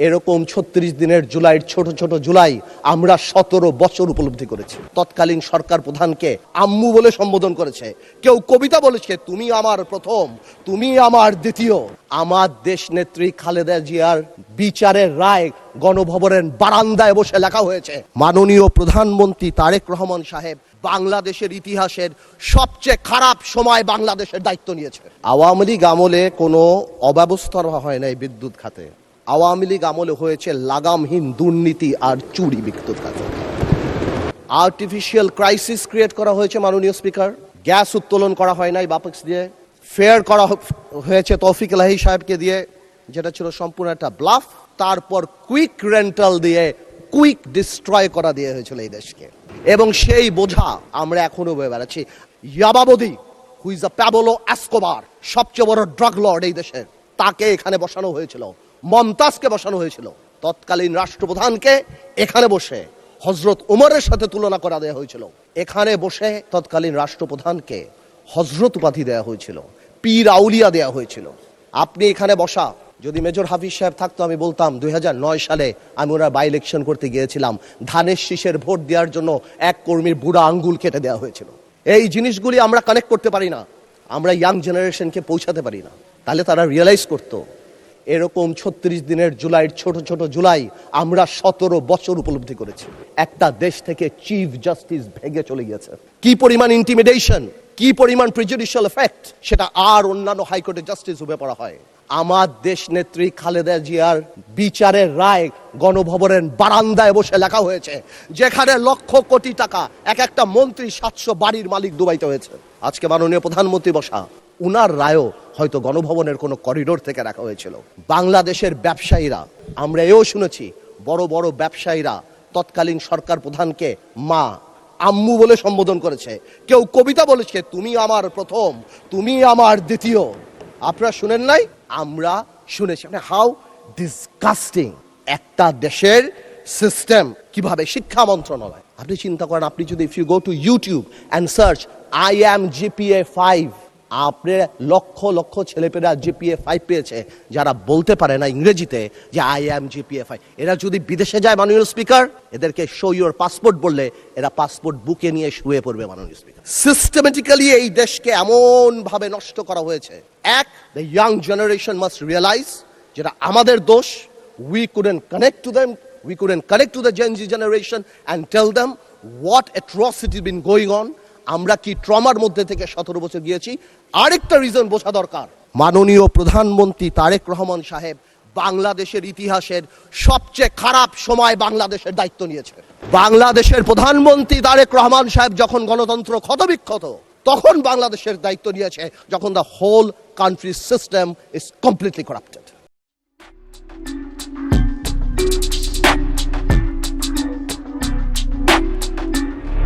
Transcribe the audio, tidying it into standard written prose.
এরকম ৩৬ দিনের জুলাইয়ের ছোট ছোট জুলাই আমরা ১৭ বছর উপলব্ধি করেছি। তৎকালীন সরকার প্রধানকে আম্মু বলে সম্বোধন করেছে, কেউ কবিতা বলেছে তুমি আমার প্রথম, তুমি আমার দ্বিতীয়। আমার দেশ নেত্রী খালেদা জিয়ার বিচারের রায় গণভবনের বারান্দায় বসে লেখা হয়েছে, মাননীয় প্রধানমন্ত্রী তারেক রহমান সাহেব বাংলাদেশের ইতিহাসের সবচেয়ে খারাপ সময় বাংলাদেশের দায়িত্ব নিয়েছে। আওয়ামী লীগ আমলে কোনো অব্যবস্থা হয় নাই বিদ্যুৎ খাতে, আওয়ামী লীগ আমলে হয়েছে লাগামহীন দুর্নীতি আর চুরি বিদ্যুৎ খাতে। আর্টিফিশিয়াল ক্রাইসিস ক্রিয়েট করা হয়েছে মাননীয় স্পিকার, গ্যাস উত্তোলন করা হয় নাই বাপেক্স দিয়ে, ফেয়ার করা হয়েছে তৌফিক এলাহি সাহেবকে দিয়ে, যেটা ছিল সম্পূর্ণ একটা ব্লাফ। তারপর কুইক রেন্টাল দিয়ে কুইক ডিস্ট্রয় করা দিয়ে হয়েছিল এই দেশকে, এবং সেই বোঝা আমরা এখনো বয়ে বেড়াচ্ছি। ইয়াবাবদি who is a Pablo Escobar, সবচেয়ে বড় ড্রাগ লর্ড এই দেশের, তাকে এখানে বসানো হয়েছিল, মমতাজকে বসানো হয়েছিল। তৎকালীন রাষ্ট্রপ্রধানকে এখানে বসে হজরত উমরের সাথে তুলনা করা দেওয়া হয়েছিল, এখানে বসে তৎকালীন রাষ্ট্রপ্রধানকে হজরত উপাধি দেওয়া হয়েছিল, পীর আউলিয়া দেওয়া হয়েছিল। আপনি এখানে বসা, যদি মেজর হাফিজ সাহেব থাকতো আমি বলতাম ২০০৯ সালে আমি ওনার বাই ইলেকশন করতে গিয়েছিলাম, ধানের শীষের ভোট দেওয়ার জন্য এক কর্মীর বুড়া আঙ্গুল কেটে দেওয়া হয়েছিল। এই জিনিসগুলি আমরা কানেক্ট করতে পারি না, আমরা ইয়াং জেনারেশনকে পৌঁছাতে পারি না, তাহলে তারা রিয়েলাইজ করতো এরকম ৩৬ দিনের জুলাইয়ের ছোট ছোট জুলাই আমরা ১৭ বছর উপলব্ধি করেছি। একটা দেশ থেকে চিফ জাস্টিস ভেঙে চলে গেছে, কি পরিমাণ ইন্টিমিডেশন, কি পরিমাণ প্রিজুডিশিয়াল এফেক্ট, সেটা আর অন্যান্য হাইকোর্টের জাস্টিস রূপে পড়া হয়। আমার দেশ নেত্রী খালেদা জিয়ার বিচারের রায় গণভবনের বারান্দায় বসে লেখা হয়েছে, যেখানে লক্ষ কোটি টাকা এক একটা মন্ত্রী ৭০০ বাড়ির মালিক দুবাইতে হয়েছে। আজকে মাননীয় প্রধানমন্ত্রী বসা, উনার রায়ও হয়তো গণভবনের কোনো করিডোর থেকে রাখা হয়েছিল। বাংলাদেশের ব্যবসায়ীরা, আমরা এও শুনেছি বড় বড় ব্যবসায়ীরা তৎকালীন সরকার প্রধানকে মা আম্মু বলে সম্বোধন করেছে, কেউ কবিতা বলেছে তুমি আমার প্রথম, তুমি আমার দ্বিতীয়। আপনারা শুনেন নাই? আমরা শুনেছি। হাউ ডিসগাস্টিং একটা দেশের সিস্টেম, কিভাবে শিক্ষা মন্ত্রণালয়, আপনি চিন্তা করেন, আপনি যদি if you go to YouTube and search I am GPA 5, আপনার লক্ষ লক্ষ ছেলেপেরা জিপিএ 5 পেয়েছে, যারা বলতে পারে না ইংরেজিতে যে আই অ্যাম জিপিএ 5। এরা যদি বিদেশে যায় মাননীয় স্পিকার, এদেরকে শো ইউর পাসপোর্ট বললে এরা পাসপোর্ট বুকে নিয়ে শুয়ে পড়বে মাননীয় স্পিকার। সিস্টেমেটিক্যালি এই দেশকে এমন ভাবে নষ্ট করা হয়েছে। এক, the young generation must realise যেটা আমাদের দোষ, we couldn't connect to them, we couldn't connect to the Gen Z generation and tell them what atrocity been going on. আমরা কি ট্রমার মধ্যে থেকে ১৭ বছর গিয়েছি। আরেকটা রিজন বোঝা দরকার, মাননীয় প্রধানমন্ত্রী তারেক রহমান সাহেব বাংলাদেশের ইতিহাসের সবচেয়ে খারাপ সময় বাংলাদেশের দায়িত্ব নিয়েছে। বাংলাদেশের প্রধানমন্ত্রী তারেক রহমান সাহেব যখন গণতন্ত্র ক্ষতবিক্ষত, তখন বাংলাদেশের দায়িত্ব নিয়েছে, যখন the whole country system is completely corrupted.